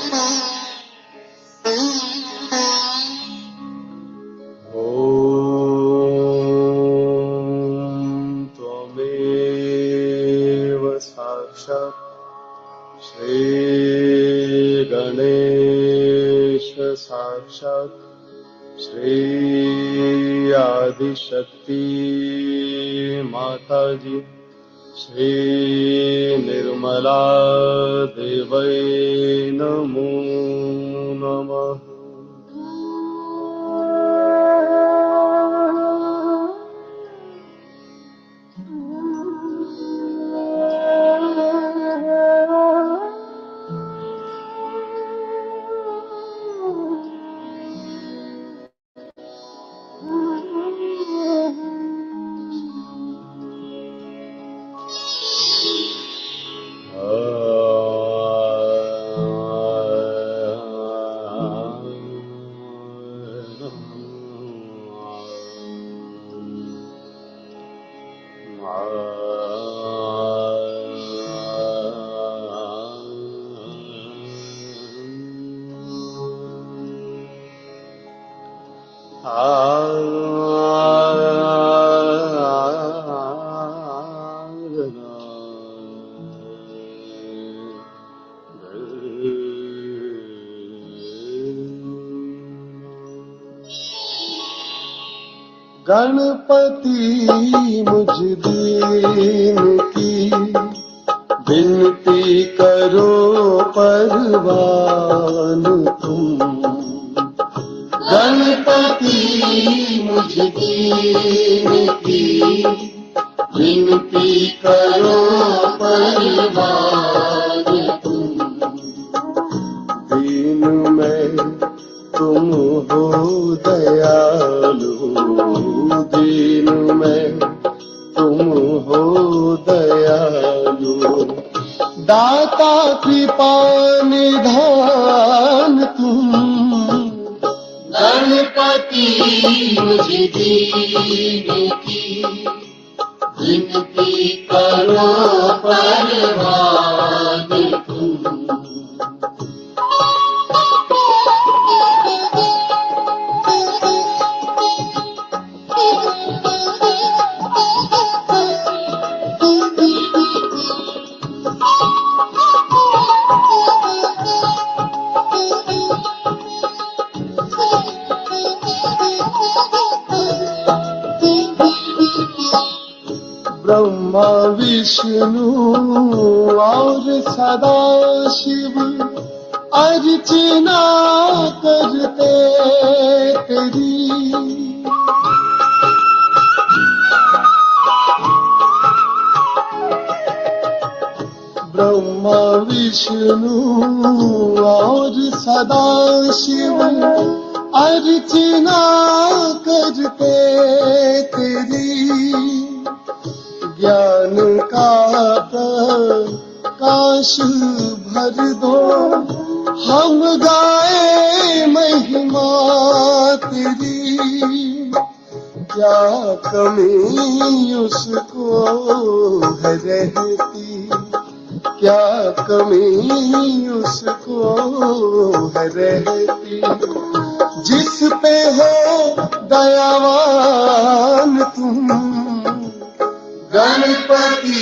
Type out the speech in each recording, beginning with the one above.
त्वमेव साक्षात् श्री गणेश साक्षात् श्री आदिशक्ति माता जी श्री निर्मला देवै नमो नमः। गणपति मुझ दीन की विनती करो परवान तुम। गणपति मुझ दीन की विनती करो परवान तुम। दीन में तुम हो दयालु, दीन में तुम हो दयालु। दाता कृपा निधान तुम। गणपति मुझ दीन की विनती करो परवान तुम। ब्रह्मा विष्णु और सदा शिव अर्चना करते तेरी। ब्रह्मा विष्णु और सदा शिव अर्चना करते तेरी। ज्ञान का प्रकाश भर दो, हम गाए महिमा तेरी। क्या कमी उसको है रहती, क्या कमी उसको है रहती। जिस पे हो दयावान तुम। गणपति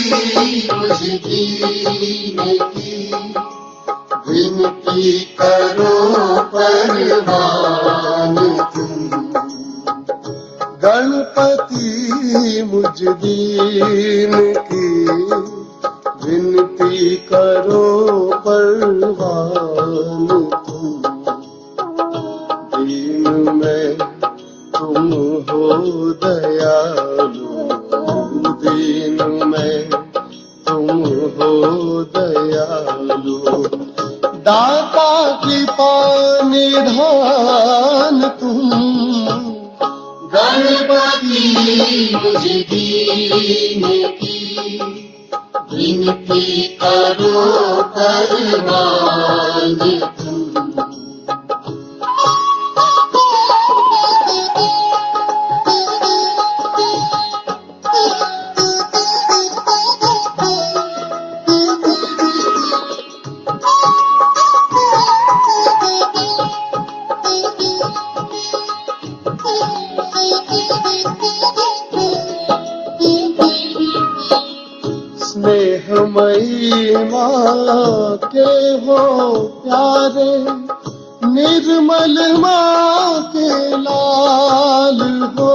मुझ दीन की विनती करो परवान तुम। गणपति मुझ दीन की विनती करो परवान तुम। दीन में तुम हो दयालु, दीन में तुम हो दयालु। दाता कृपा निधान तुम। गणपति मुझ दीन की विनती करो परवान तुम। महिमा के हो प्यारे, निर्मल माँ के लाल हो।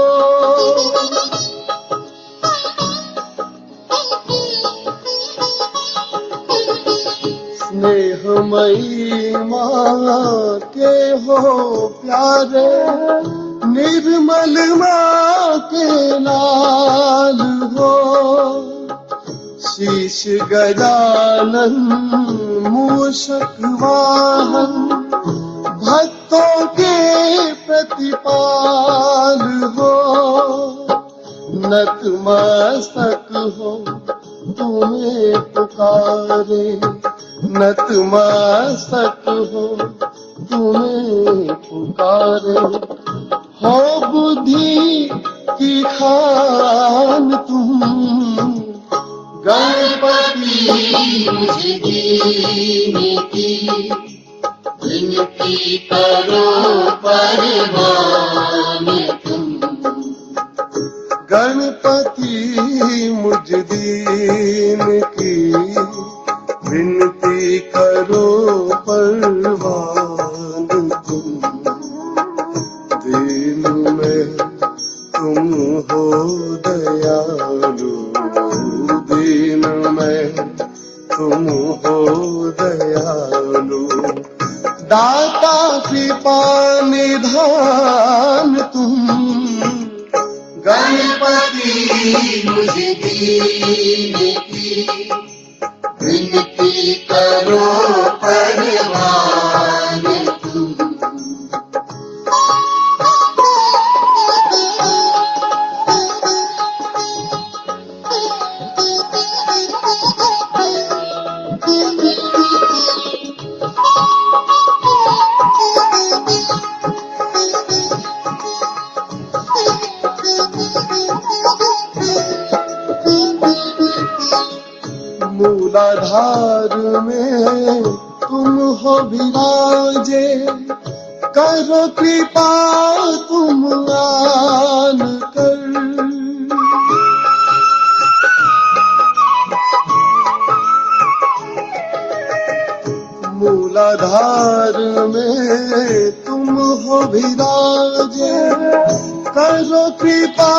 स्नेहमयी माँ के हो प्यारे, निर्मल माँ के लाल हो। शीश गजानन मूषक वाहन, भक्तों के प्रतिपाल हो। नतमस्तक हो तुम्हें पुकारे, नतमस्तक हो तुम्हें पुकारे। हो बुद्धि की खान तुम, गणपति मुझ दीन की विनती करो परवान तुम। गणपति मुझ दीन की विनती करो परवान तुम। दीन में तुम हो दयालु, दीन में तुम हो दयालु। दाता कृपा निधान तुम, गणपति मुझ दीन की विनती करो परवान तुम। मूलाधार में तुम हो विराजे, करो कृपा तुम आन कर। मूलाधार में तुम हो विराजे, करो कृपा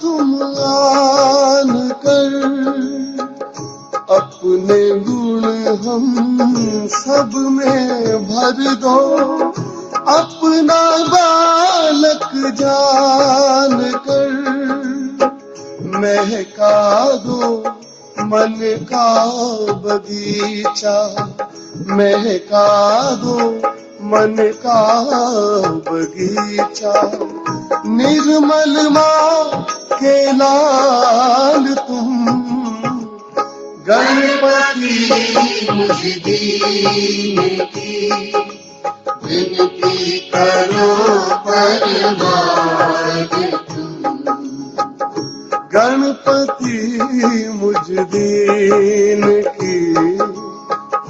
तुम आन कर। अपने गुण हम सब में भर दो, अपना बालक जान कर। महका दो मन का बगीचा, महका दो मन का बगीचा। निर्मल माँ के लाल तुम, गणपति मुझ दीन की विनती करो परवान तुम। गणपति मुझ दीन की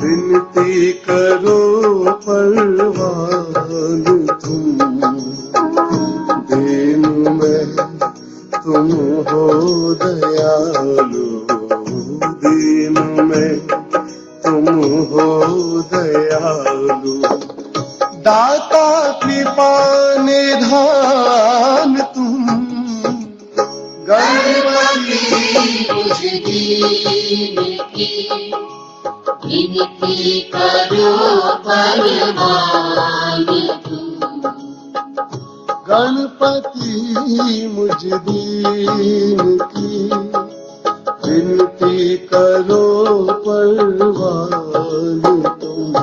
विनती करो परवान तुम। दीन में तुम हो दयालु, दीन में तुम हो दयालु। दाता कृपा निधान तुम, गणपति मुझ दीन की विनती करो परवान तुम। गणपति मुझ दीन की विनती करो परवान तुम।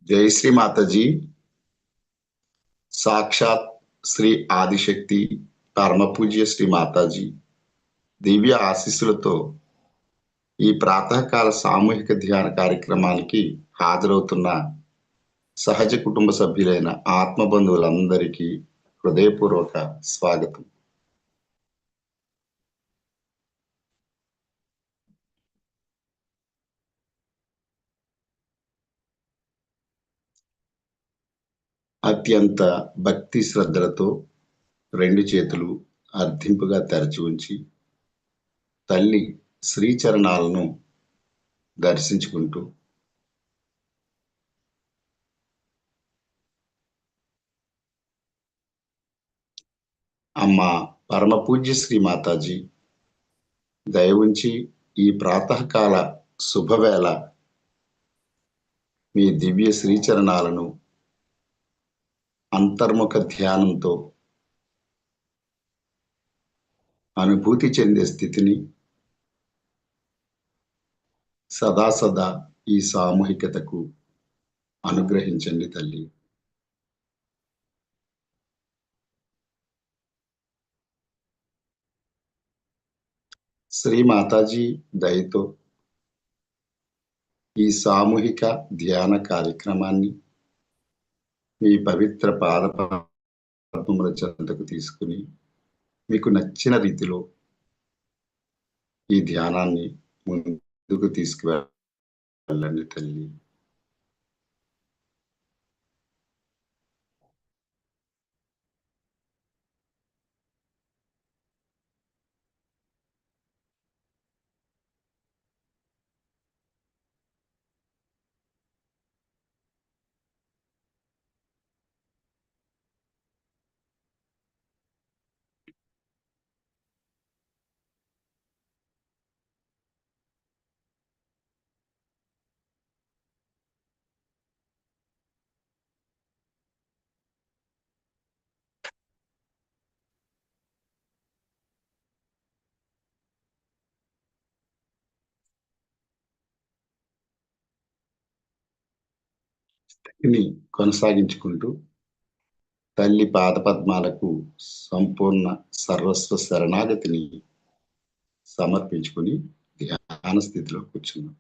జై శ్రీ మాతాజీ. సాక్షాత్ శ్రీ ఆదిశక్తి పరమ పూజ్య శ్రీ మాతాజీ దివ్య ఆశీస్సులతో ఈ ప్రాతకాల సామూహిక ధ్యాన కార్యక్రమానికి హాజరవుతున్న సహజ కుటుంబ సభ్యులైన ఆత్మ బంధువులందరికీ హృదయపూర్వక స్వాగతం. అత్యంత భక్తి శ్రద్ధలతో రెండు చేతులు అర్థింపుగా తెరచి ఉంచి తల్లి శ్రీచరణాలను దర్శించుకుంటూ అమ్మ పరమ పూజ్య శ్రీ మాతాజీ దయ ఉంచి ఈ ప్రాతకాల శుభవేళ మీ దివ్య శ్రీచరణాలను అంతర్ముఖ ధ్యానంతో అనుభూతి చెందే స్థితిని సదా ఈ సామూహికతకు అనుగ్రహించండి తల్లి. శ్రీ మాతాజీ దయతో ఈ సామూహిక ధ్యాన కార్యక్రమాన్ని మీ పవిత్ర పాదపద్మముల చెంతకు తీసుకుని మీకు నచ్చిన రీతిలో ఈ ధ్యానాన్ని ముందుకు తీసుకువెళ్ళండి తల్లి. ని కొనసాగించుకుంటూ తల్లి పాదపద్మాలకు సంపూర్ణ సర్వస్వ శరణాగతిని సమర్పించుకుని ధ్యాన స్థితిలో కూర్చున్నాం.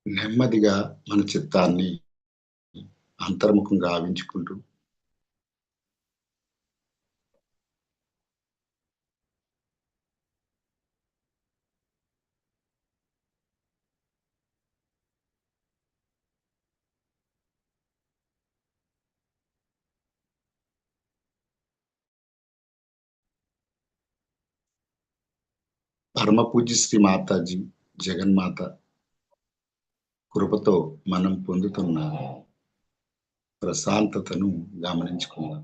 నెమ్మదిగా మన చిత్తాన్ని అంతర్ముఖం గావించుకుంటూ పరమ పూజ్య శ్రీ మాతాజీ జగన్మాత కృపతో మనం పొందుతున్న ప్రశాంతతను గమనించుకుందాం.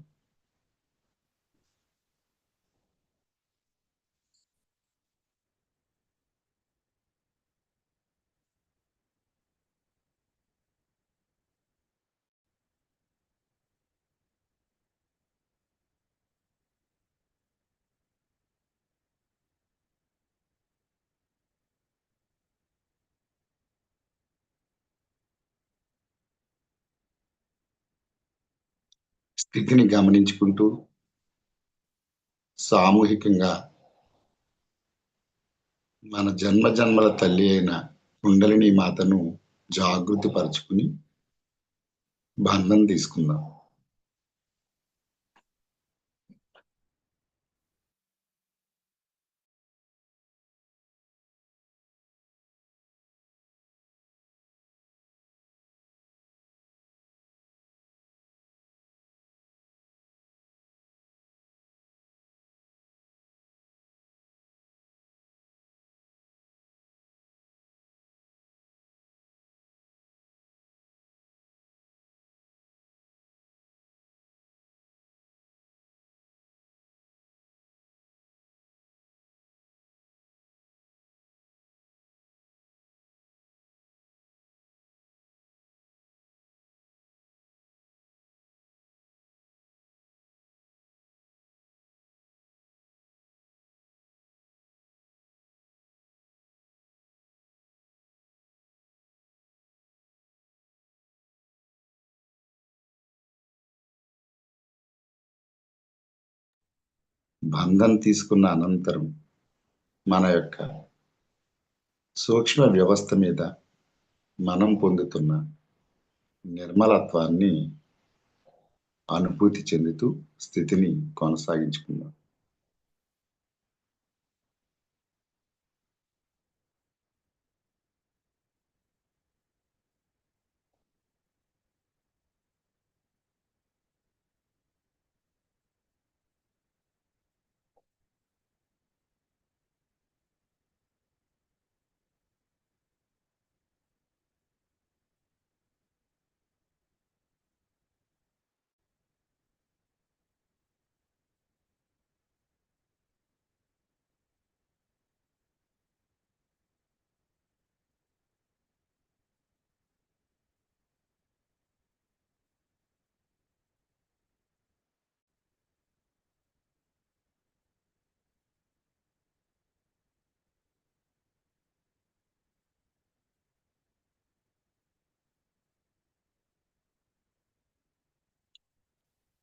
స్థితిని గమనించుకుంటూ సామూహికంగా మన జన్మల తల్లి అయిన కుండలిని మాతను జాగృతి పరుచుకుని బంధం తీసుకుందాం. బంధం తీసుకున్న అనంతరం మన యొక్క సూక్ష్మ వ్యవస్థ మీద మనం పొందుతున్న నిర్మలత్వాన్ని అనుభూతి చెందుతూ స్థితిని కొనసాగించుకుందాం.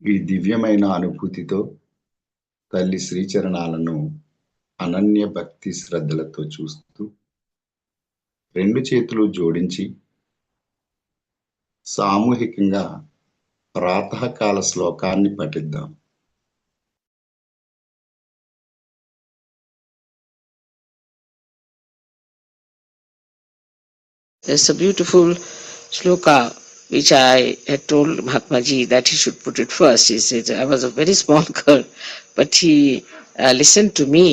ఈ దివ్యమైన అనుభూతితో తల్లి శ్రీచరణాలను అనన్య భక్తి శ్రద్ధలతో చూస్తూ రెండు చేతులు జోడించి సామూహికంగా ప్రాతకాల శ్లోకాన్ని పఠిద్దాం. There's a beautiful shloka which I had told Mahatmaji that he should put it first. He said, I was a very small girl, but he listened to me,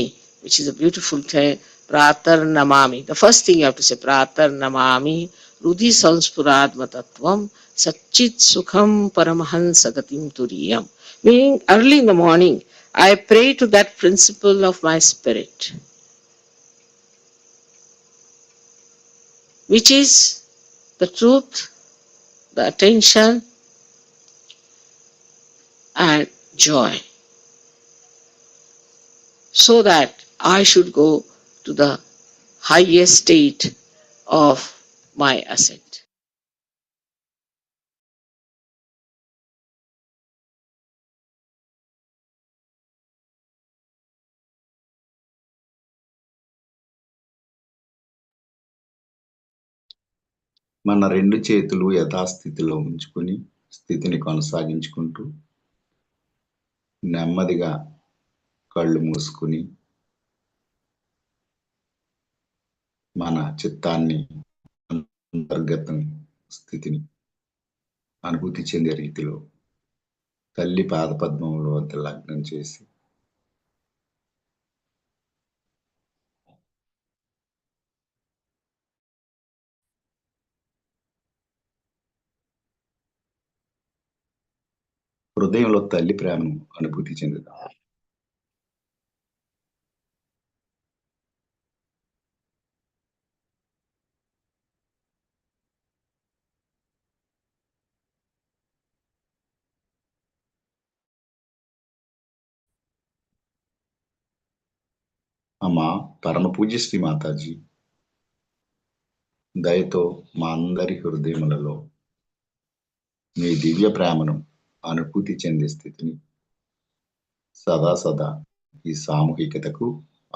which is a beautiful thing. Pratar namami. The first thing you have to say, Pratar namami, Rudhi sanspuradma tattvam, Satchit sukham paramahansa gatim turiyam. Meaning, early in the morning, I pray to that principle of my spirit, which is the truth, the attention, and joy, so that I should go to the highest state of my ascent. మన రెండు చేతులు యథాస్థితిలో ఉంచుకుని స్థితిని కొనసాగించుకుంటూ నెమ్మదిగా కళ్ళు మూసుకుని మన చిత్తాన్ని అంతర్గతం స్థితిని అనుభూతి చెందే రీతిలో తల్లి పాదపద్మంలో వద్ద లగ్నం చేసి హృదయంలో తల్లి ప్రేమను అనుభూతి చెందుతాం. అమ్మా పరమ పూజ్య శ్రీ మాతాజీ, దయతో మా అందరి హృదయములలో మీ దివ్య ప్రేమను అనుభూతి చెందే స్థితిని సదా సదా ఈ సామూహికతకు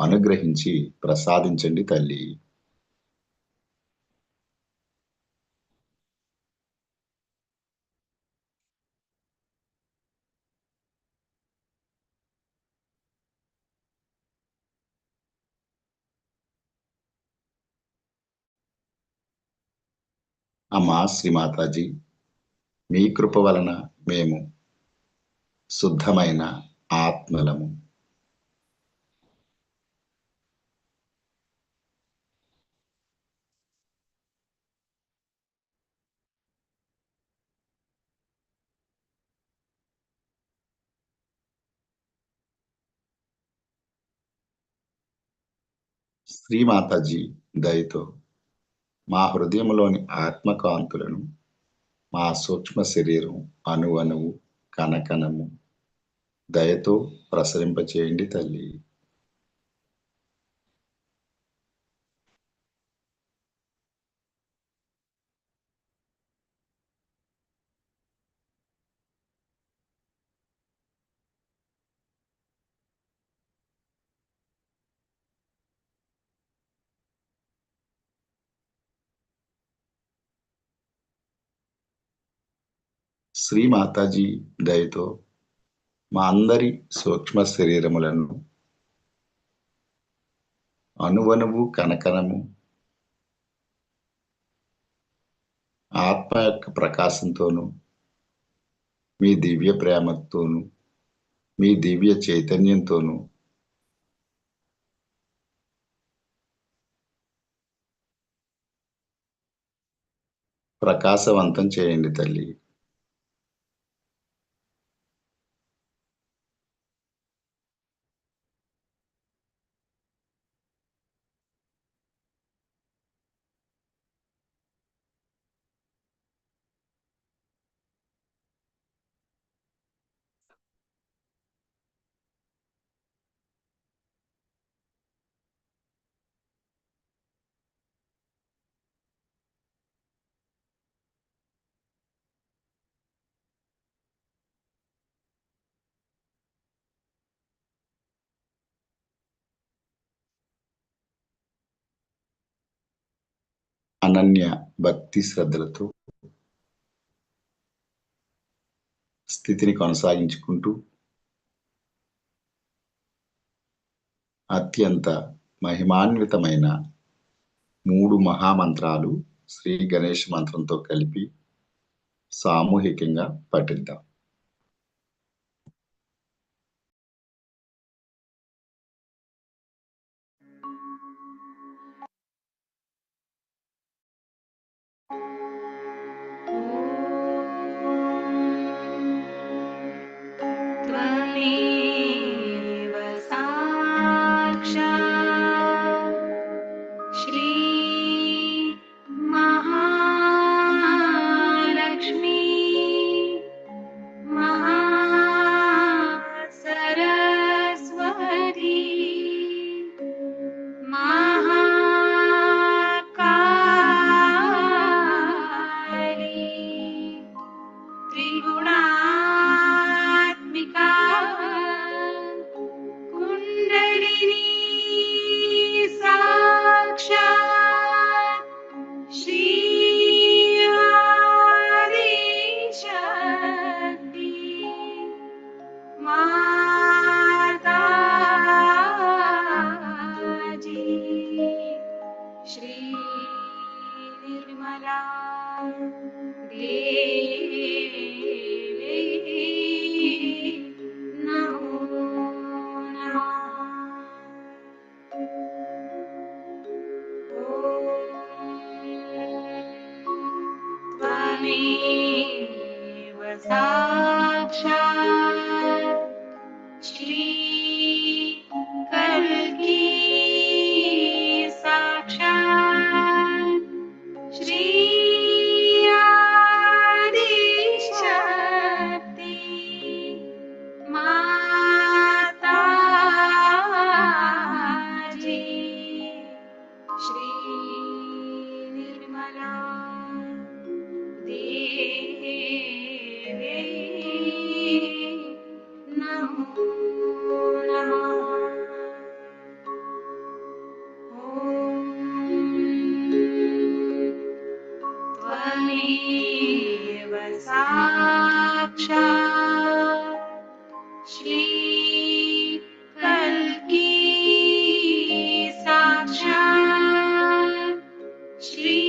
అనుగ్రహించి ప్రసాదించండి తల్లి. అమ్మా శ్రీ మాతాజీ, మీ కృప వలన మేము శుద్ధమైన ఆత్మలము. శ్రీ మాతాజీ దయతో మా హృదయంలోని ఆత్మకాంతులను మా సూక్ష్మ శరీరం అణువణువు కణకణము దయతో ప్రసరింపచేయండి తల్లి. శ్రీ మాతాజీ దయతో మా అందరి సూక్ష్మ శరీరములను అణువణువు కనకనము ఆత్మ యొక్క ప్రకాశంతోనూ మీ దివ్య ప్రేమతోనూ మీ దివ్య చైతన్యంతోనూ ప్రకాశవంతం చేయండి తల్లి. అనన్య భక్తి శ్రద్ధలతో స్థితిని కొనసాగించుకుంటూ అత్యంత మహిమాన్వితమైన 3 మహామంత్రాలు శ్రీ గణేష్ మంత్రంతో కలిపి సామూహికంగా పఠిద్దాం. त्वमेव साक्षात् श्री महालक्ष्मी महासरस्वती महाकाली त्रिगुणात्मिका कुण्डलिनी साक्षात् श्री आदिशक्ति माताजी श्री निर्मला देवी नमो नमः। त्वमेव साक्षात् श्री कल्की साक्षात् श्री आदिशक्ति माताजी श्री निर्मला देवी नमो नमः। त्वमेव साक्षात् श्री कल्की साक्षात् श्री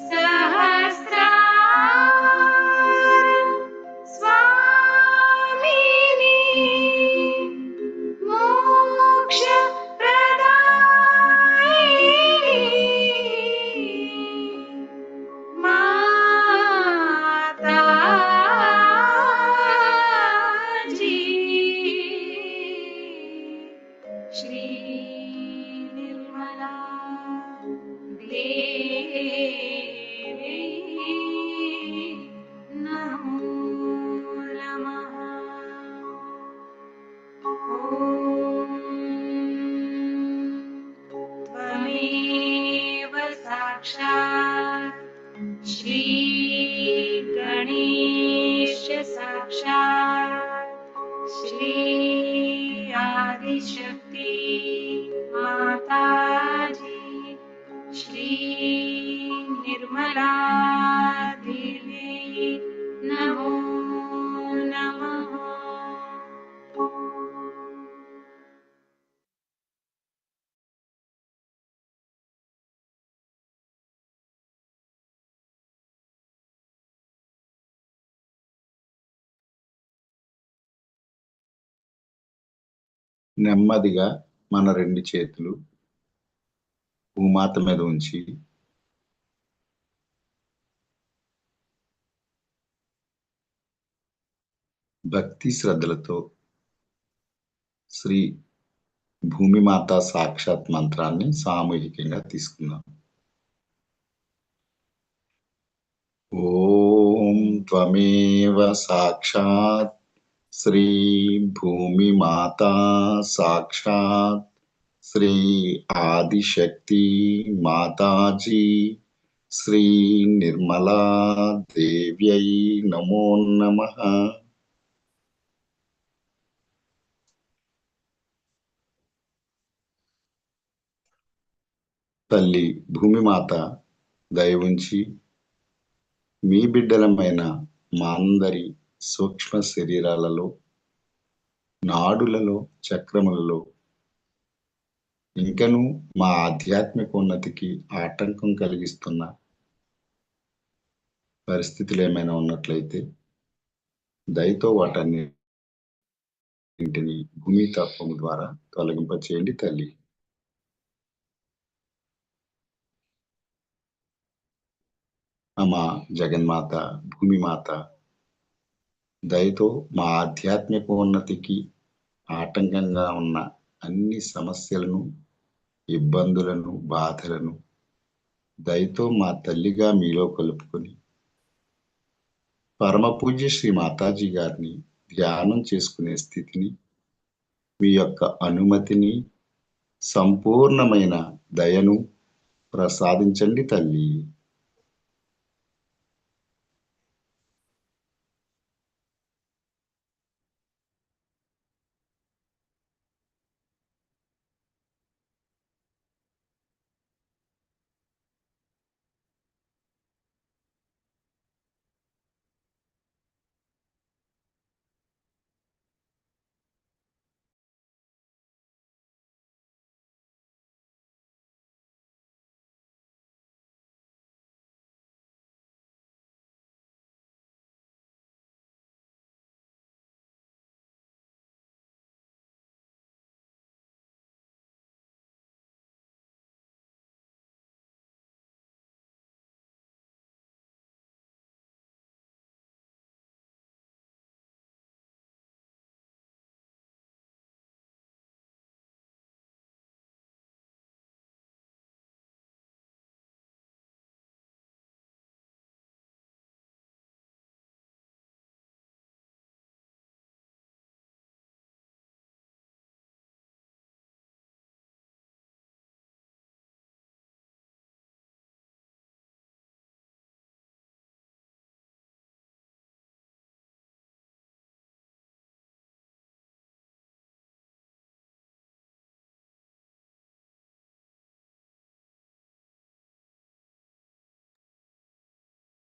सहस्रार स्वामिनी मोक्ष माताजी श्री निर्मला देवी नमो नमः। त्वमेव साक्षात् श्री गणेश साक्षात् श्री आदिशक्ति माताजी श्री निर्मला देवी నెమ్మదిగా మన 2 చేతులు భూమాత మీద ఉంచి భక్తి శ్రద్ధలతో శ్రీ భూమిమాత సాక్షాత్ మంత్రాన్ని సామూహికంగా తీసుకుందాం. ఓం త్వమేవ సాక్షాత్ శ్రీ భూమిమాతా సాక్షాత్ శ్రీ ఆదిశక్తి మాతాజీ శ్రీ నిర్మలా దేవ్యై నమో నమః. తల్లి భూమిమాత దయ ఉంచి మీ బిడ్డలమైన మా అందరి సూక్ష్మ శరీరాలలో, నాడులలో, చక్రములలో ఇంకనూ మా ఆధ్యాత్మిక ఉన్నతికి ఆటంకం కలిగిస్తున్న పరిస్థితులు ఏమైనా ఉన్నట్లయితే దయతో వాటన్నింటిని భూమి తత్వము ద్వారా తొలగింపచేయండి తల్లి. అమ్మా జగన్మాత భూమిమాత దయతో మా ఆధ్యాత్మిక ఉన్నతికి ఆటంకంగా ఉన్న అన్ని సమస్యలను, ఇబ్బందులను, బాధలను దయతో మా తల్లిగా మీలో కలుపుకొని పరమ పూజ్య శ్రీ మాతాజీ గారిని ధ్యానం చేసుకునే స్థితిని, మీ యొక్క అనుమతిని, సంపూర్ణమైన దయను ప్రసాదించండి తల్లి.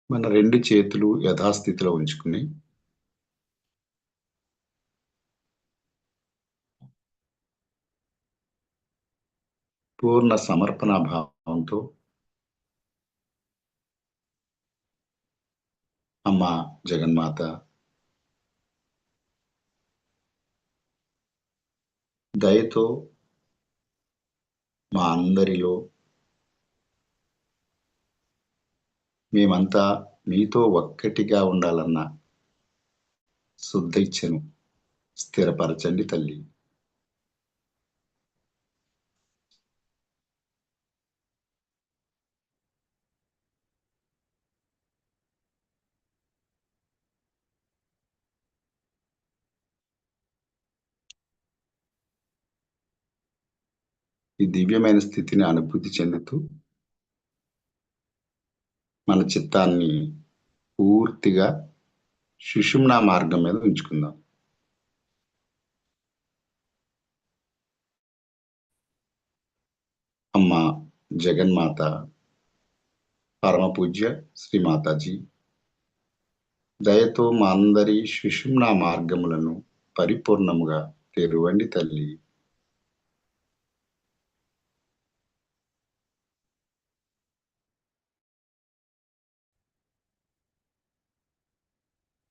మన 2 చేతులు యథాస్థితిలో ఉంచుకుని పూర్ణ సమర్పణ భావంతో అమ్మా జగన్మాత దయతో మా అందరిలో మేమంతా మీతో ఒక్కటిగా ఉండాలన్న శుద్ధ ఇచ్ఛను స్థిరపరచండి తల్లి. ఈ దివ్యమైన స్థితిని అనుభూతి చెందుతూ మన చిత్తాన్ని పూర్తిగా సుషుమ్నా మార్గం మీద ఉంచుకుందాం. అమ్మా జగన్మాత పరమ పూజ్య శ్రీ మాతాజీ దయతో మా అందరి సుషుమ్నా మార్గములను పరిపూర్ణముగా తెరవండి తల్లి.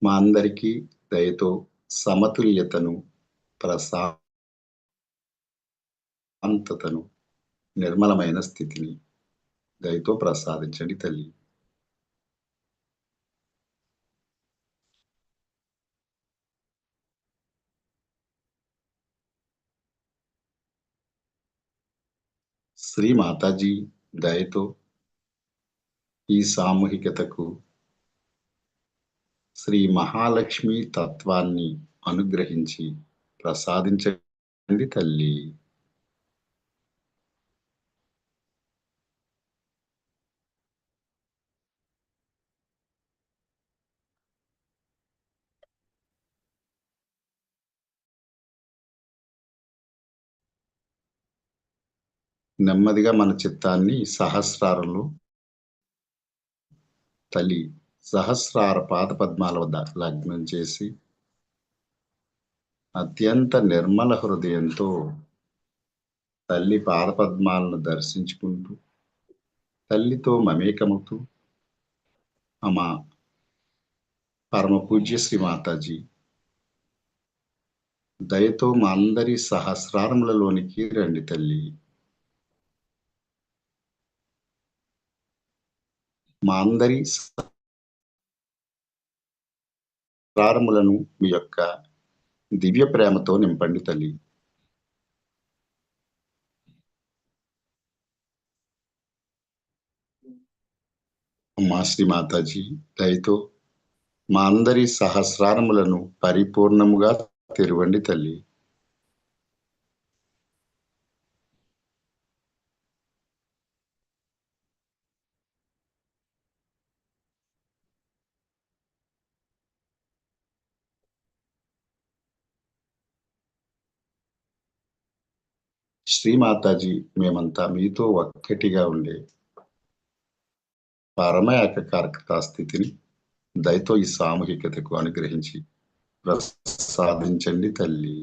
మా అందరికీ దయతో సమతుల్యతను ప్రసాదించండి ప్రశాంతతను, నిర్మలమైన స్థితిని దయతో ప్రసాదించండి తల్లి. శ్రీ మాతాజీ దయతో ఈ సామూహికతకు శ్రీ మహాలక్ష్మి తత్వాన్ని అనుగ్రహించి ప్రసాదించండి తల్లి. నెమ్మదిగా మన చిత్తాన్ని సహస్రారంలో తల్లి సహస్రార పాద పద్మాల వద్ద లగ్నం చేసి అత్యంత నిర్మల హృదయంతో తల్లి పాదపద్మాలను దర్శించుకుంటూ తల్లితో మమేకమవుతూ అమ్మా పరమ పూజ్య శ్రీ మాతాజీ దయతో మా అందరి సహస్రారములలోనికి రండి తల్లి. మా అందరి సహస్రారములను మీ యొక్క దివ్య ప్రేమతో నింపండి తల్లి. అమ్మా శ్రీ మాతాజీ దయతో మా అందరి సహస్రారములను పరిపూర్ణముగా తెరవండి తల్లి. శ్రీ మాతాజీ మేమంతా మీతో ఒక్కటిగా ఉండే పరమ ఏకకారకతా స్థితిని దయతో ఈ సామూహికతకు అనుగ్రహించి ప్రసాదించండి తల్లి.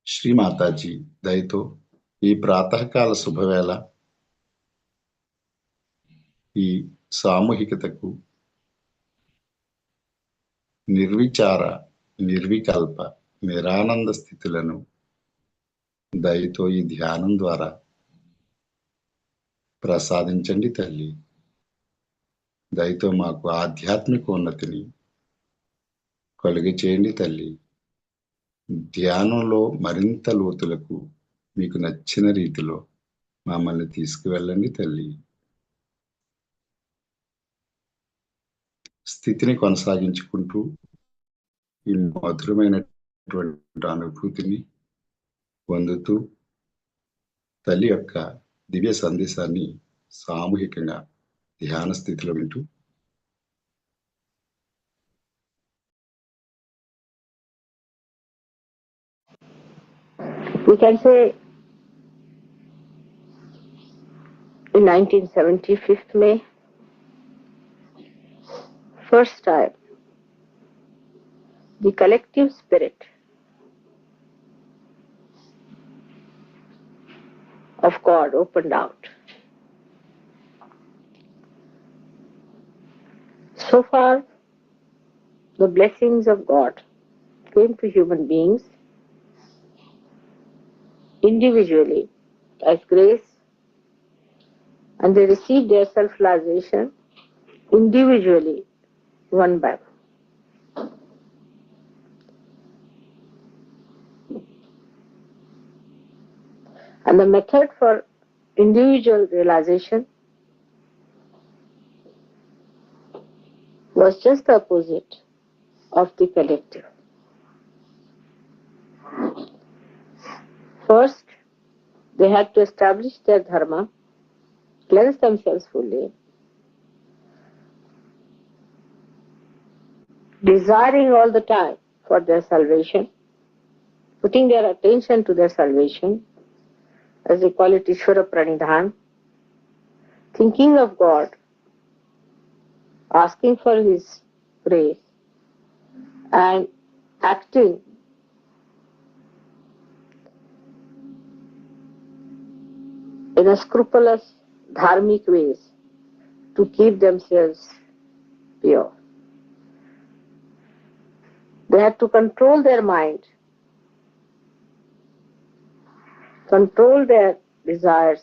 శ్రీ మాతాజీ దయతో ఈ ప్రాతకాల శుభవేళ ఈ సామూహికతకు నిర్విచార నిర్వికల్ప నిరానంద స్థితులను దయతో ఈ ధ్యానం ద్వారా ప్రసాదించండి తల్లి. దయతో మాకు ఆధ్యాత్మిక ఉన్నతిని కలుగ చేయండి తల్లి. ధ్యానంలో మరింత లోతులకు మీకు నచ్చిన రీతిలో మమ్మల్ని తీసుకువెళ్ళండి తల్లి. స్థితిని కొనసాగించుకుంటూ ఈ మధురమైనటువంటి అనుభూతిని పొందుతూ తల్లి యొక్క దివ్య సందేశాన్ని సామూహికంగా ధ్యాన స్థితిలో వింటూ We can say in 1975 May, first time, the collective spirit of God opened out. So far, the blessings of God came to human beings individually as grace, and they received their self-realization individually, one by one. And the method for individual realization was just the opposite of the collective. First, they had to establish their dharma, cleanse themselves fully, desiring all the time for their salvation, putting their attention to their salvation, as they call it Ishvara Pranidhan, thinking of God, asking for His grace, and acting in a scrupulous, dharmic ways to keep themselves pure. They had to control their mind, control their desires,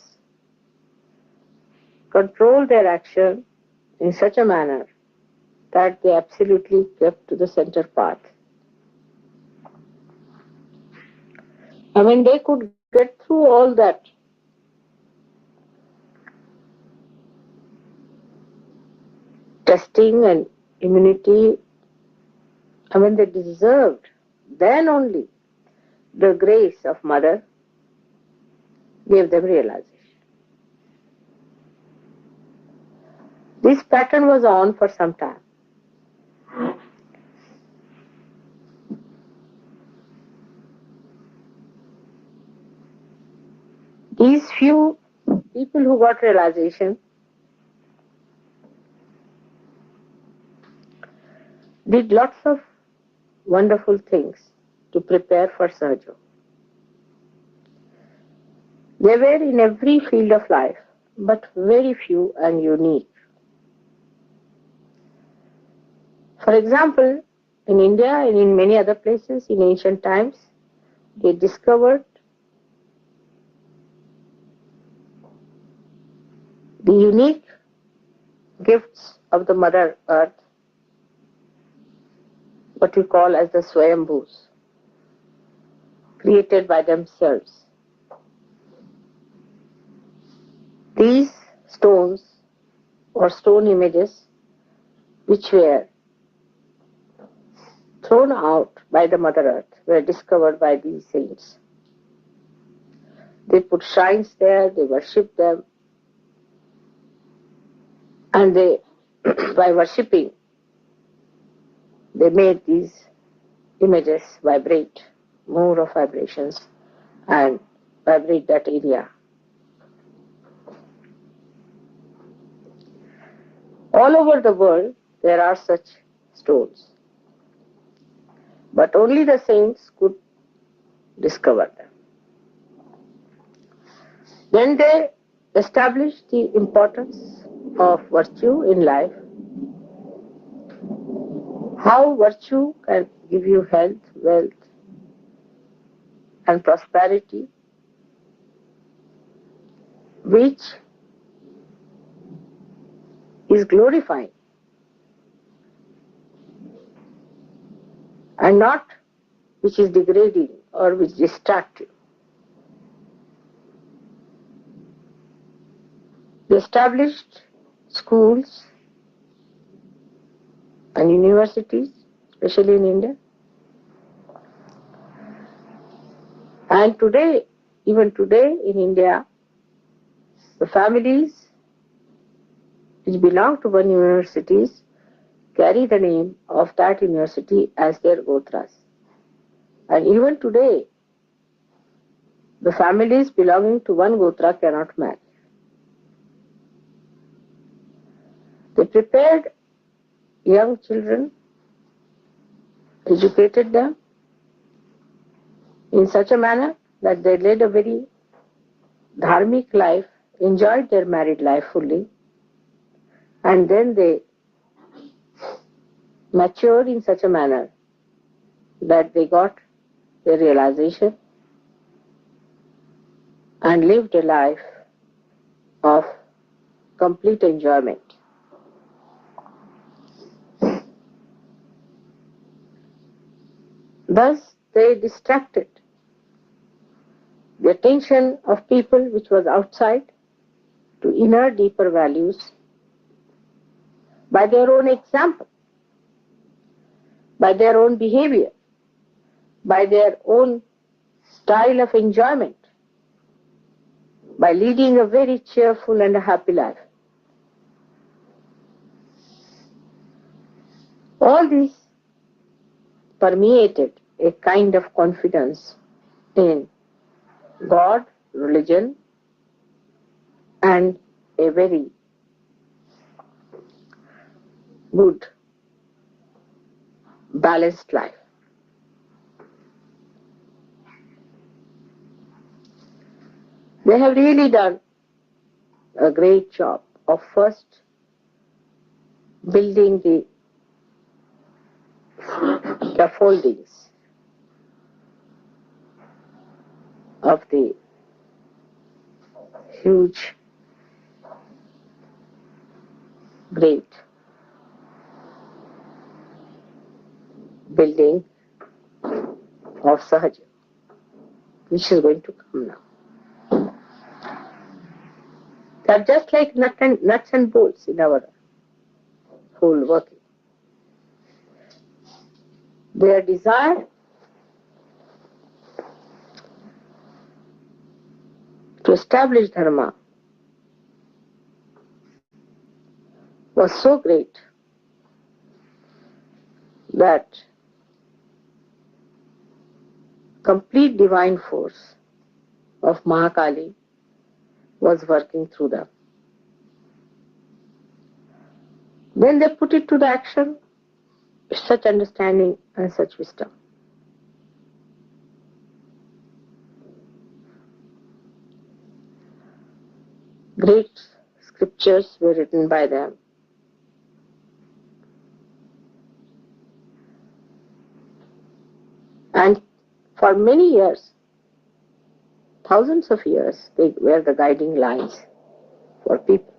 control their action in such a manner that they absolutely kept to the center path. I mean, they could get through all that testing and immunity. I mean, they deserved then only the grace of Mother gave them realization. This pattern was on for some time. These few people who got realization did lots of wonderful things to prepare for Sahaja. They were in every field of life, but very few and unique. For example, in India and in many other places in ancient times, they discovered the unique gifts of the Mother Earth, what we call as the Swayambhus, created by themselves. These stones or stone images which were thrown out by the Mother Earth were discovered by these saints. They put shrines there, they worshipped them, and they, by worshipping, they made these images vibrate, more of vibrations, and vibrate that area. All over the world, there are such stones, but only the saints could discover them. Then they established the importance of virtue in life, how virtue can give you health, wealth, and prosperity, which is glorifying and not which is degrading or which distracts you. They established schools and universities, especially in India. And today, even today in India, the families which belong to one universities carry the name of that university as their gotras. And even today, the families belonging to one gotra cannot marry. They prepared young children, educated them in such a manner that they led a very dharmic life, enjoyed their married life fully, and then they matured in such a manner that they got their realization and lived a life of complete enjoyment. Thus, they distracted the attention of people which was outside to inner, deeper values by their own example, by their own behavior, by their own style of enjoyment, by leading a very cheerful and a happy life. All this permeated a kind of confidence in God, religion, and a very good, balanced life. They have really done a great job of first building the scaffoldings of the huge, great building of Sahaja, which is going to come now. They are just like nuts and bolts in our whole working. Their desire to establish dharma was so great that complete divine force of Mahakali was working through them. Then they put it to the action, such understanding and such wisdom. Great scriptures were written by them. And for many years, thousands of years, they were the guiding lines for people.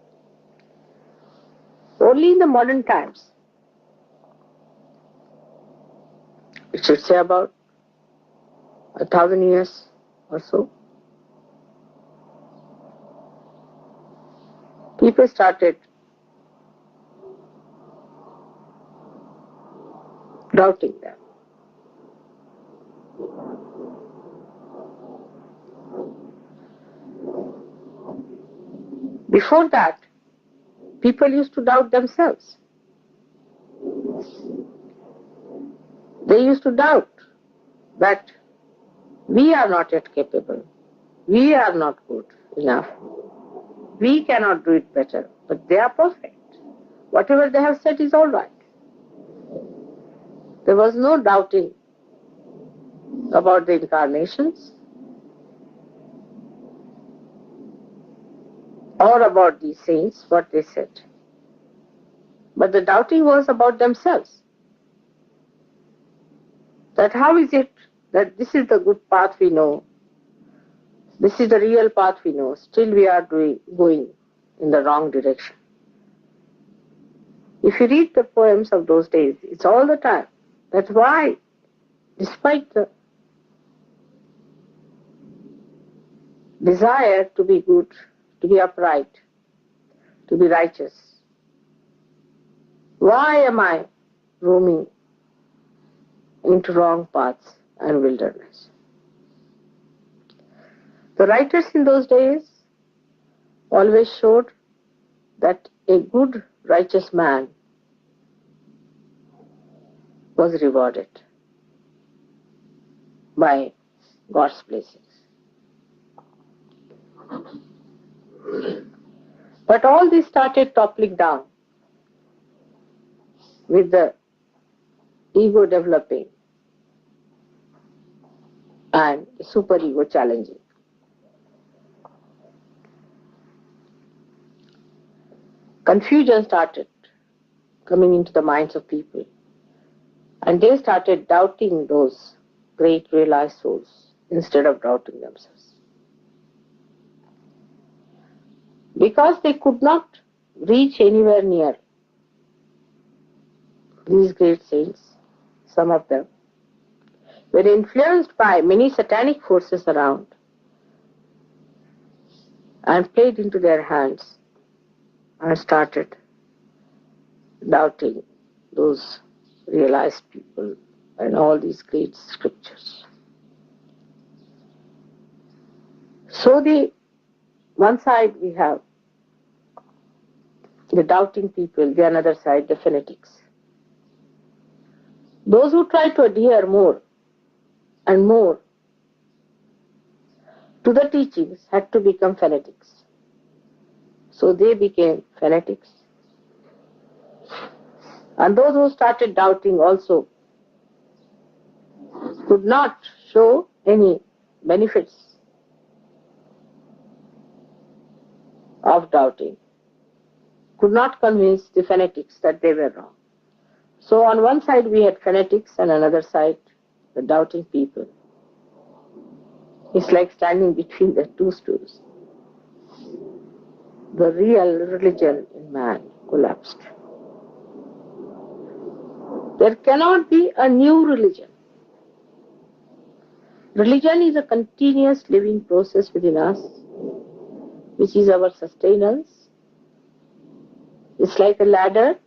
Only in the modern times, it should say about 1,000 years or so, people started doubting them. Before that, people used to doubt themselves. They used to doubt that we are not yet capable, we are not good enough, we cannot do it better, but they are perfect. Whatever they have said is all right. There was no doubting about the incarnations or about the saints, what they said. But the doubting was about themselves. That how is it that this is the good path we know, this is the real path we know, still we are going in the wrong direction. If you read the poems of those days, it's all the time. That's why, despite the desire to be good, to be upright, to be righteous, why am I roaming into wrong paths and wilderness? The writers in those days always showed that a good, righteous man was rewarded by God's blessings. But all this started toppling down with the ego developing and the superego challenging. Confusion started coming into the minds of people, and they started doubting those great realized souls instead of doubting themselves. Because they could not reach anywhere near these great saints, some of them were influenced by many satanic forces around and played into their hands and started doubting those realized people and all these great scriptures. So one side we have the doubting people, the other side the fanatics. Those who try to adhere more and more to the teachings had to become fanatics. So they became fanatics. And those who started doubting also could not show any benefits of doubting, could not convince the fanatics that they were wrong. So on one side we had fanatics and on another side the doubting people. It's like standing between the two stools. The real religion in man collapsed. There cannot be a new religion. Religion is a continuous living process within us, which is our sustenance. It's like a ladder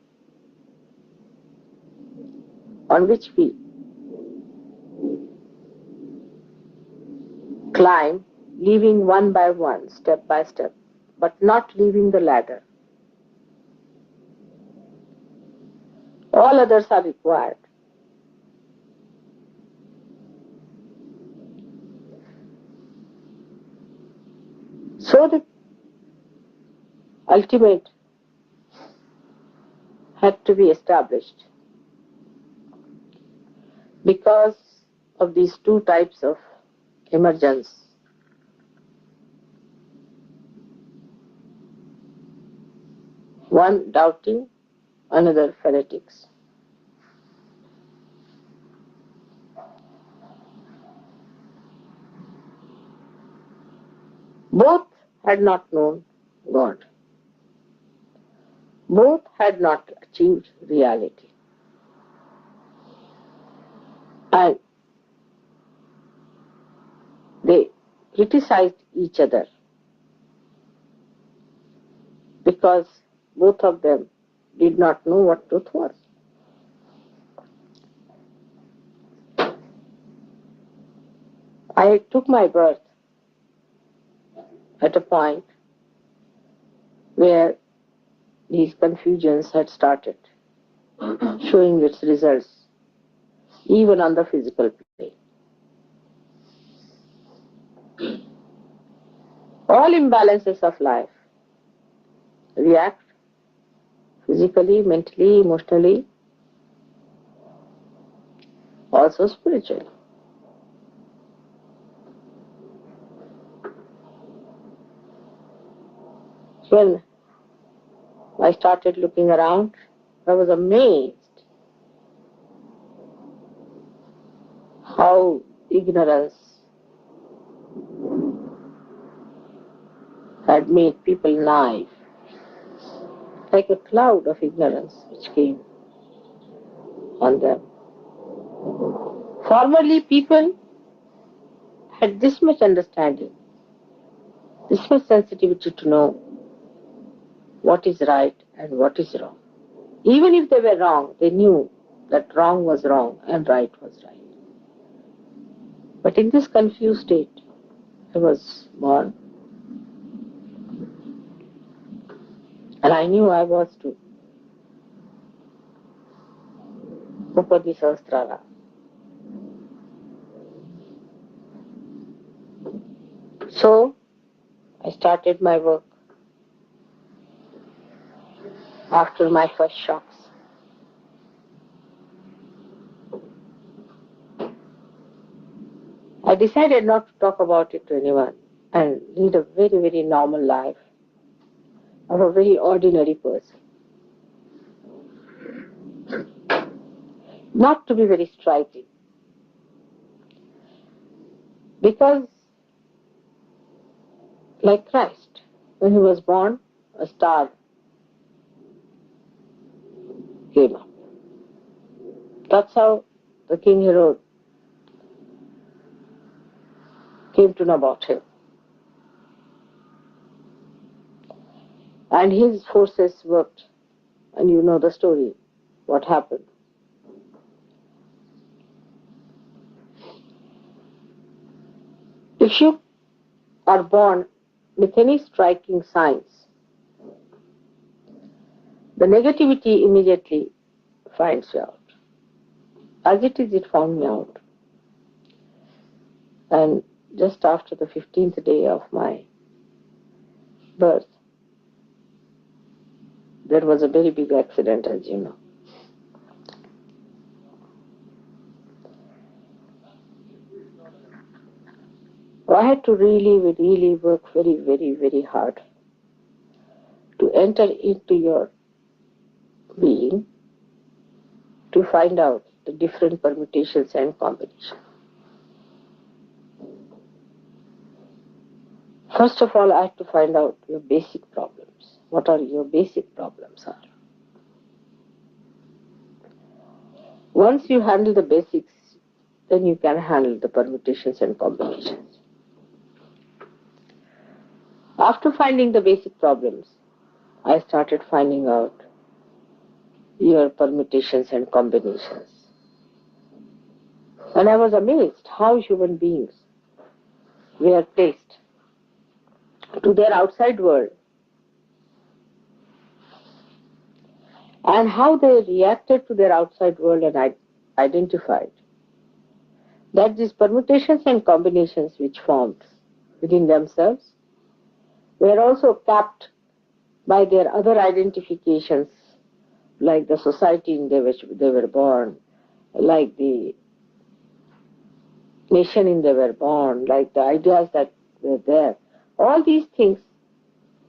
on which we climb, leaving one by one, step by step, but not leaving the ladder. All others are required. So the ultimate had to be established because of these two types of emergence. One doubting, another fanatics. Both had not known God. Both had not achieved reality. And they criticized each other because both of them did not know what truth was. I took my birth at a point where these confusions had started showing its results even on the physical plane. All imbalances of life react physically, mentally, emotionally, also spiritually. When I started looking around, I was amazed how ignorance had made people naive, like a cloud of ignorance which came on them. Formerly, people had this much understanding, this much sensitivity to know what is right and what is wrong. Even if they were wrong, they knew that wrong was wrong and right was right. But in this confused state, I was born, and I knew I was to Upadi Sahasrara. So, I started my work after my first shocks. I decided not to talk about it to anyone and lead a very, very normal life of a very ordinary person. Not to be very striking. Because, like Christ, when he was born, a star came up. That's how the King Herod came to know about him. And his forces worked. And you know the story, what happened. If you are born with any striking signs, the negativity immediately finds you out. As it is, it found me out. And just after the 15th day of my birth, there was a very big accident, as you know. I had to really work very hard to enter into your being to find out the different permutations and combinations. First of all, I had to find out your basic problems. What are your basic problems are? Once you handle the basics, then you can handle the permutations and combinations. After finding the basic problems, I started finding out your permutations and combinations. And I was amazed how human beings were placed to their outside world and how they reacted to their outside world, and I identified that these permutations and combinations which formed within themselves were also capped by their other identifications, like the society in which they were born, like the nation in they were born, like the ideas that were there. All these things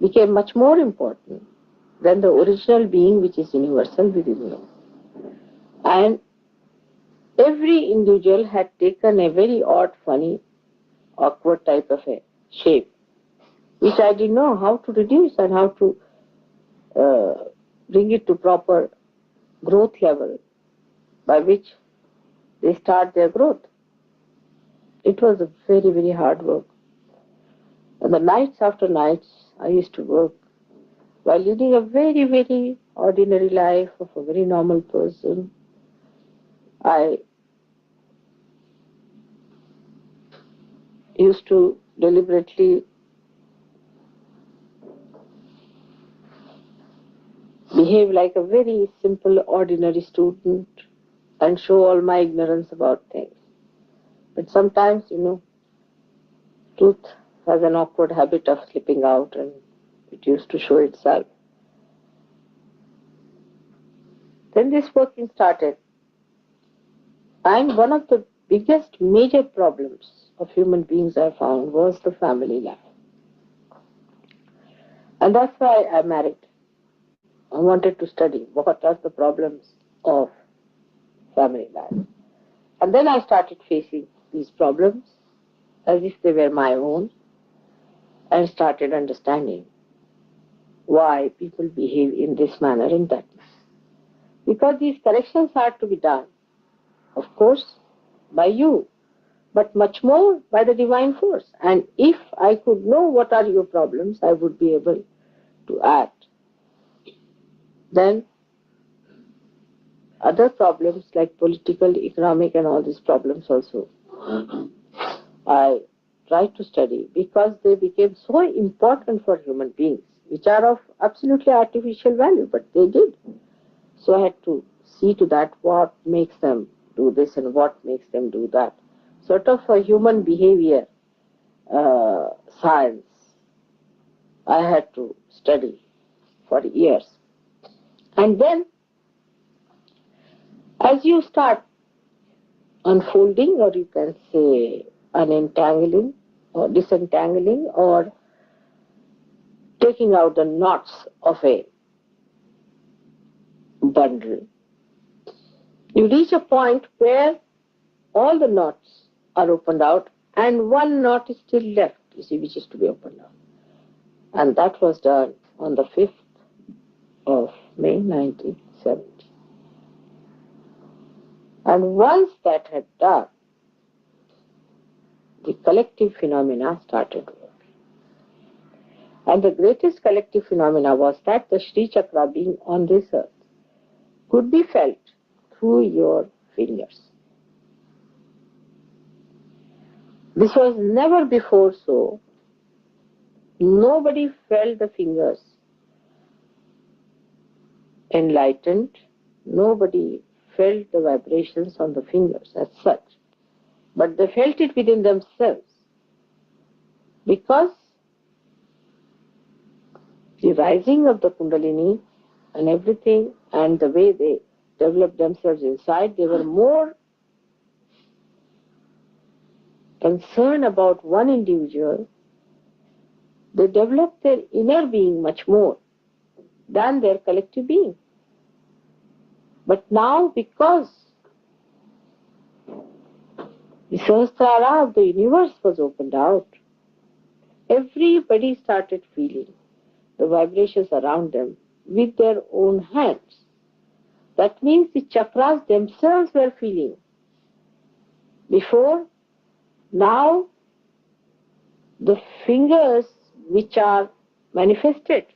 became much more important than the original being which is universal within you. And every individual had taken a very odd, funny, awkward type of a shape, which I didn't know how to reduce and how to bring it to proper growth level by which they start their growth. It was a very hard work. And the nights after nights I used to work while leading a very ordinary life of a very normal person. I used to deliberately behave like a very simple, ordinary student and show all my ignorance about things. But sometimes, truth has an awkward habit of slipping out, and it used to show itself. Then this working started. And one of the biggest major problems of human beings I found was the family life. And that's why I married. I wanted to study what are the problems of family life. And then I started facing these problems as if they were my own and started understanding why people behave in this manner and that manner. Because these corrections are to be done, of course, by you, but much more by the divine force. And if I could know what are your problems, I would be able to act. Then other problems like political, economic and all these problems also, I tried to study because they became so important for human beings, which are of absolutely artificial value, but they did. So I had to see to that what makes them do this and what makes them do that. Sort of a human behavior science I had to study for years. And then as you start unfolding, or you can say unentangling or disentangling or taking out the knots of a bundle, you reach a point where all the knots are opened out and one knot is still left, you see, which is to be opened out. And that was done on the 5th of May 1970. And once that had done, the collective phenomena started working. And the greatest collective phenomena was that the Shri Chakra being on this earth could be felt through your fingers. This was never before so. Nobody felt the fingers enlightened. Nobody felt the vibrations on the fingers as such. But they felt it within themselves. Because the rising of the Kundalini and everything and the way they developed themselves inside, they were more concern about one individual, they develop their inner being much more than their collective being. But now, because the Sahasrara of the universe was opened out, everybody started feeling the vibrations around them with their own hands. That means the chakras themselves were feeling. Before, now the fingers which are manifested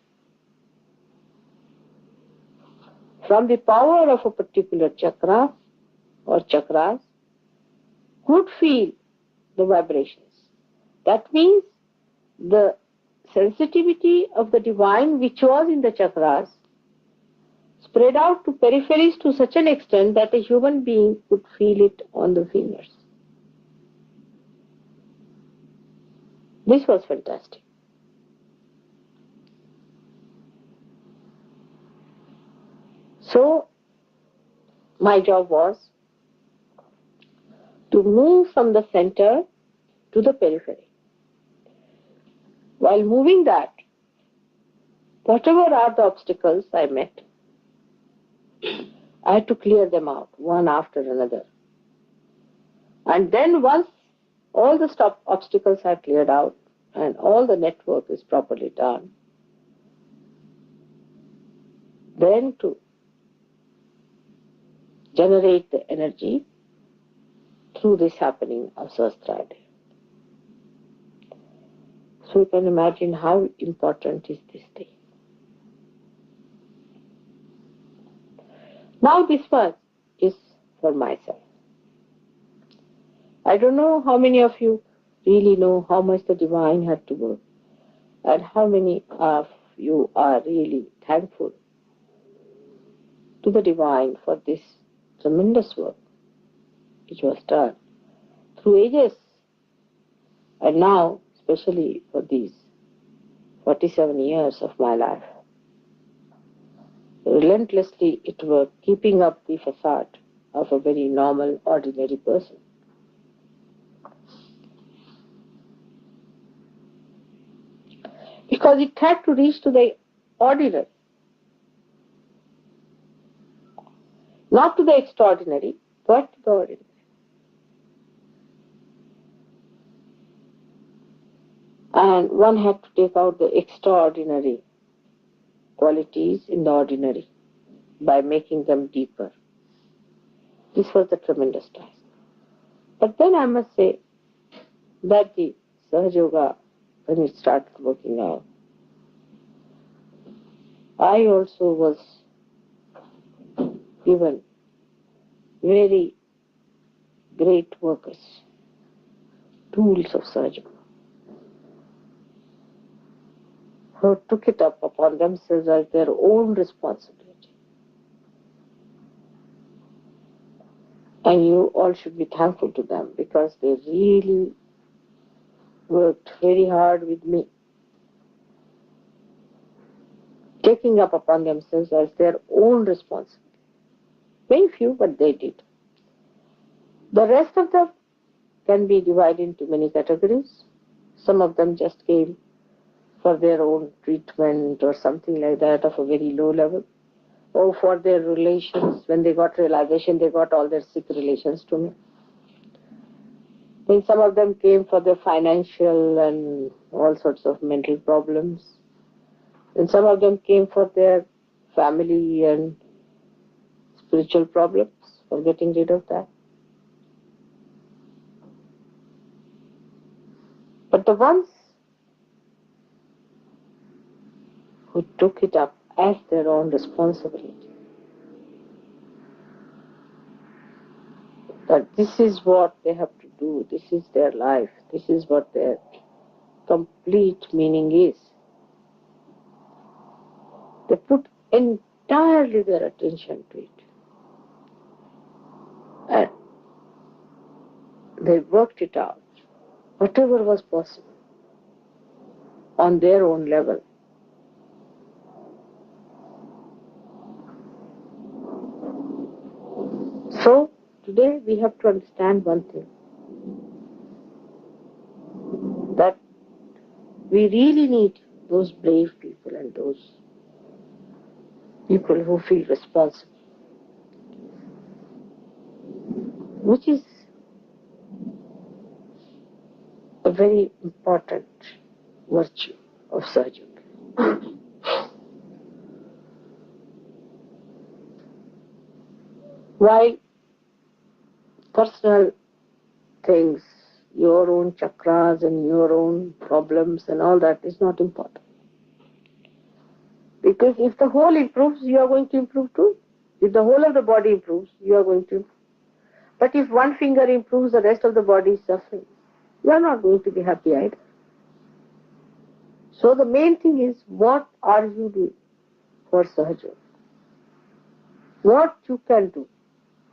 from the power of a particular chakra or chakras could feel the vibrations. That means the sensitivity of the divine which was in the chakras spread out to peripheries to such an extent that a human being could feel it on the fingers. This was fantastic. So, my job was to move from the center to the periphery. While moving that, whatever are the obstacles I met, I had to clear them out one after another. And then once all the obstacles are cleared out and all the network is properly done, then to generate the energy through this happening of Sahasrara. So you can imagine how important is this day. Now this one is for myself. I don't know how many of you really know how much the divine had to work and how many of you are really thankful to the divine for this tremendous work which was done through ages, and now especially for these 47 years of my life. Relentlessly it worked, keeping up the facade of a very normal, ordinary person. Because it had to reach to the ordinary, not to the extraordinary, but to the ordinary. And one had to take out the extraordinary qualities in the ordinary by making them deeper. This was the tremendous task. But then I must say that the Sahaja Yoga, when it started working out, I also was given very great workers, tools of Sahaja, who took it up upon themselves as their own responsibility. And you all should be thankful to them because they really worked very hard with me, taking up upon themselves as their own responsibility. Very few, but they did. The rest of them can be divided into many categories. Some of them just came for their own treatment or something like that of a very low level, or for their relations. When they got realization, they got all their sick relations to me. Then some of them came for their financial and all sorts of mental problems. And some of them came for their family and spiritual problems, for getting rid of that. But the ones who took it up as their own responsibility, that this is what they have to do, this is their life, this is what their complete meaning is. They put entirely their attention to it. And they worked it out, whatever was possible, on their own level. So, today we have to understand one thing. that we really need those brave people and those people who feel responsible, which is a very important virtue of Sahaja. While personal things, your own chakras and your own problems and all that is not important. Because if the whole improves, you are going to improve too. If the whole of the body improves, you are going to improve. But if one finger improves, the rest of the body is suffering. You are not going to be happy either. So the main thing is, what are you doing for Sahaja? What you can do,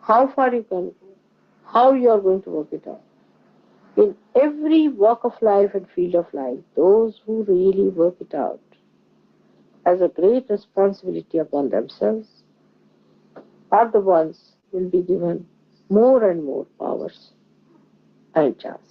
how far you can go, how you are going to work it out. In every walk of life and field of life, those who really work it out as a great responsibility upon themselves are the ones who will be given more and more powers and chances.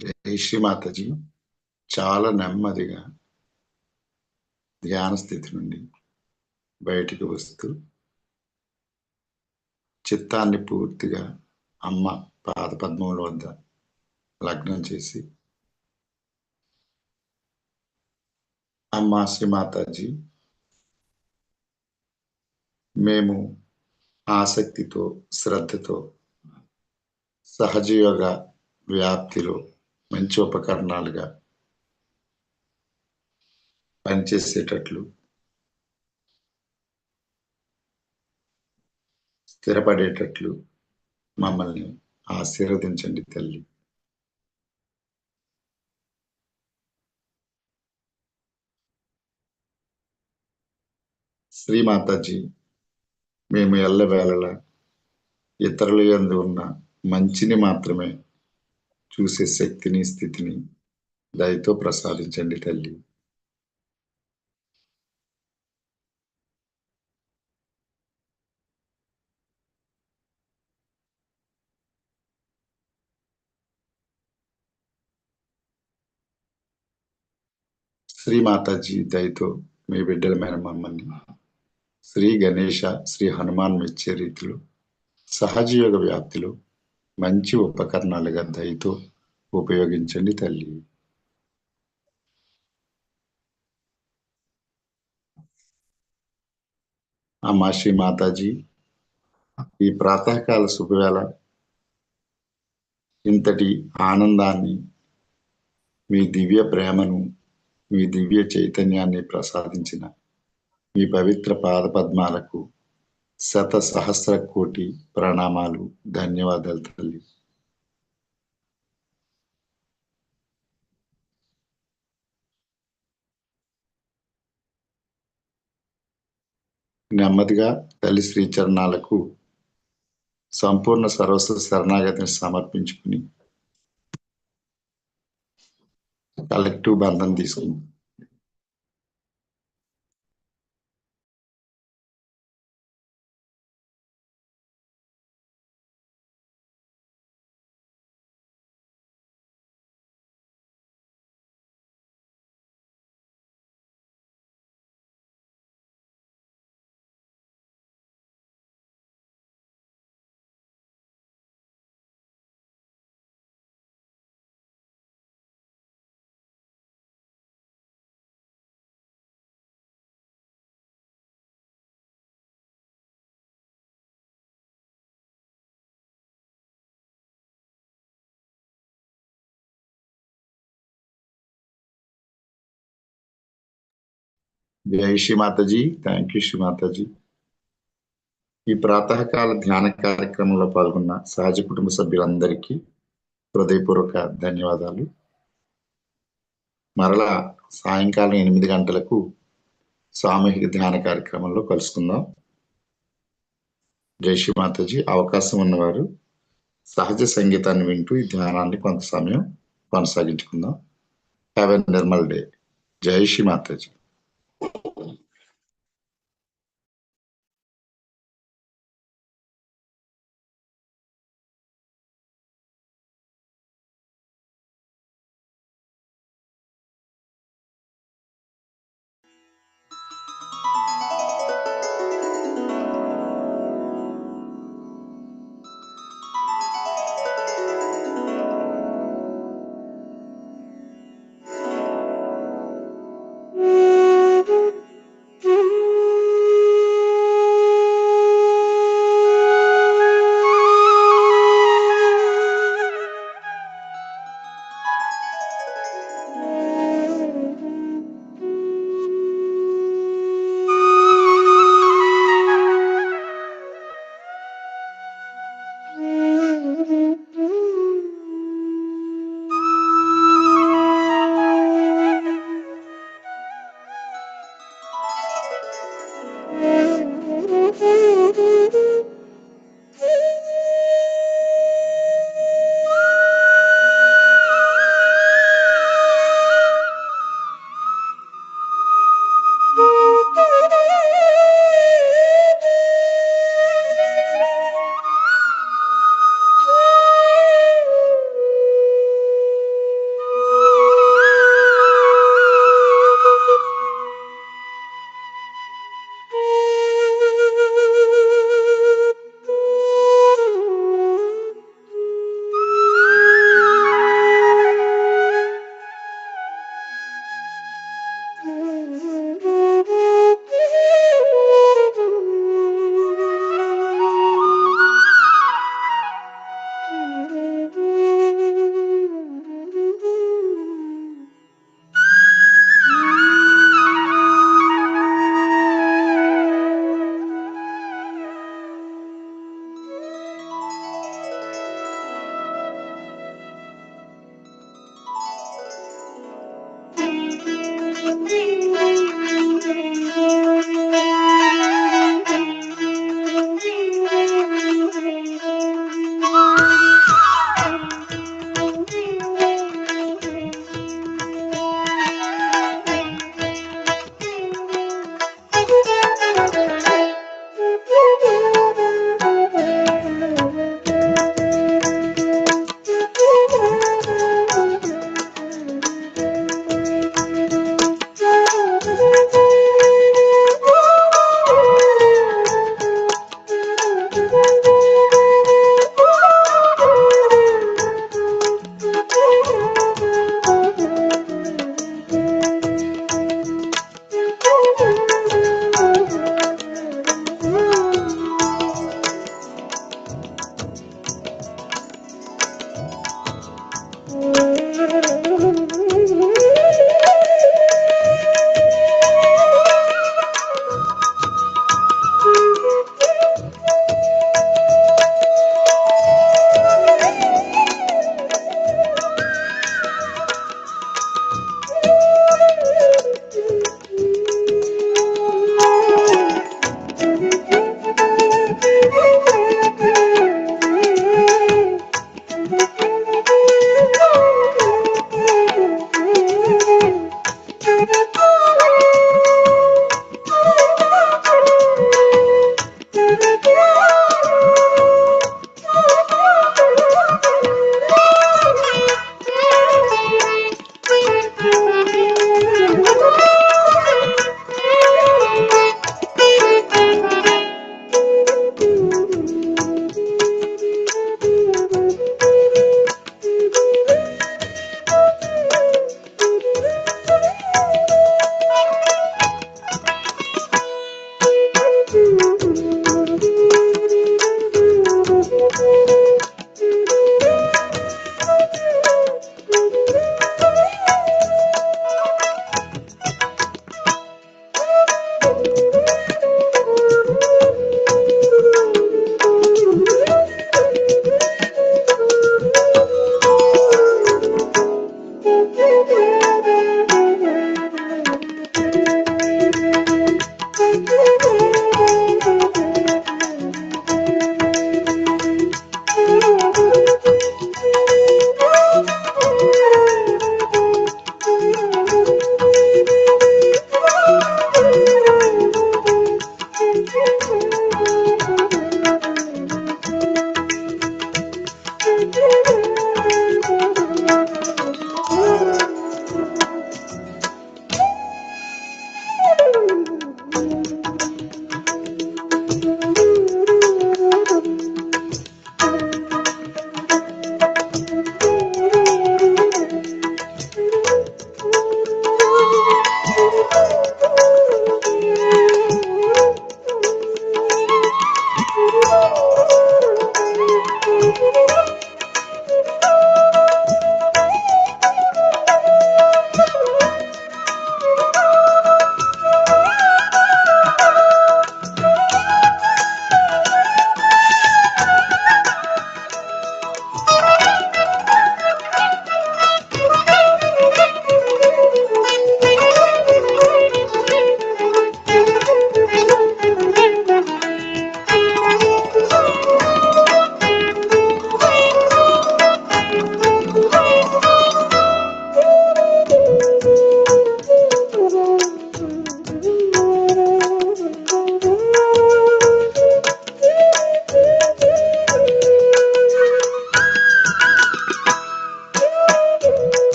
జై శ్రీ మాతాజీ. చాలా నెమ్మదిగా ధ్యాన స్థితి నుండి బయటికి వస్తూ చిత్తాన్ని పూర్తిగా అమ్మ పాద పద్మముల వద్ద లగ్నం చేసి, అమ్మ శ్రీ మాతాజీ మేము ఆసక్తితో శ్రద్ధతో సహజయోగ వ్యాప్తిలో మంచి ఉపకరణాలుగా పనిచేసేటట్లు స్థిరపడేటట్లు మమ్మల్ని ఆశీర్వదించండి తల్లి. శ్రీమాతాజీ, మేము ఎల్లవేళలా ఇతరుల యందు ఉన్న మంచిని మాత్రమే చూసే శక్తిని స్థితిని దయతో ప్రసాదించండి తల్లి. శ్రీమాతాజీ దయతో మీ బిడ్డలమైన మమ్మల్ని శ్రీ గణేష శ్రీ హనుమాన్ మెచ్చే రీతిలో సహజయోగ వ్యాప్తిలో మంచి ఉపకరణాలుగా దయతో ఉపయోగించండి తల్లి. అమ్మా శ్రీ మాతాజీ, ఈ ప్రాతకాల శుభవేళ ఇంతటి ఆనందాన్ని, మీ దివ్య ప్రేమను, మీ దివ్య చైతన్యాన్ని ప్రసాదించిన మీ పవిత్ర పాదపద్మాలకు శత సహస్ర కోటి ప్రణామాలు, ధన్యవాదాలు తల్లి. నెమ్మదిగా తల్లి శ్రీచరణాలకు సంపూర్ణ సర్వస్వ శరణాగతిని సమర్పించుకుని కలెక్టివ్ బంధం తీసుకుంది. జై శ్రీ మాతాజీ. Thank you Shri Mataji. ఈ ప్రాతకాల ధ్యాన కార్యక్రమంలో పాల్గొన్న సహజ కుటుంబ సభ్యులందరికీ హృదయపూర్వక ధన్యవాదాలు. మరలా సాయంకాలం 8 గంటలకు సామూహిక ధ్యాన కార్యక్రమంలో కలుసుకుందాం. జై శ్రీ మాతాజీ. అవకాశం ఉన్నవారు సహజ సంగీతాన్ని వింటూ ఈ ధ్యానాన్ని కొంత సమయం కొనసాగించుకుందాం. Have a Nirmal day. జై శ్రీ మాతాజీ.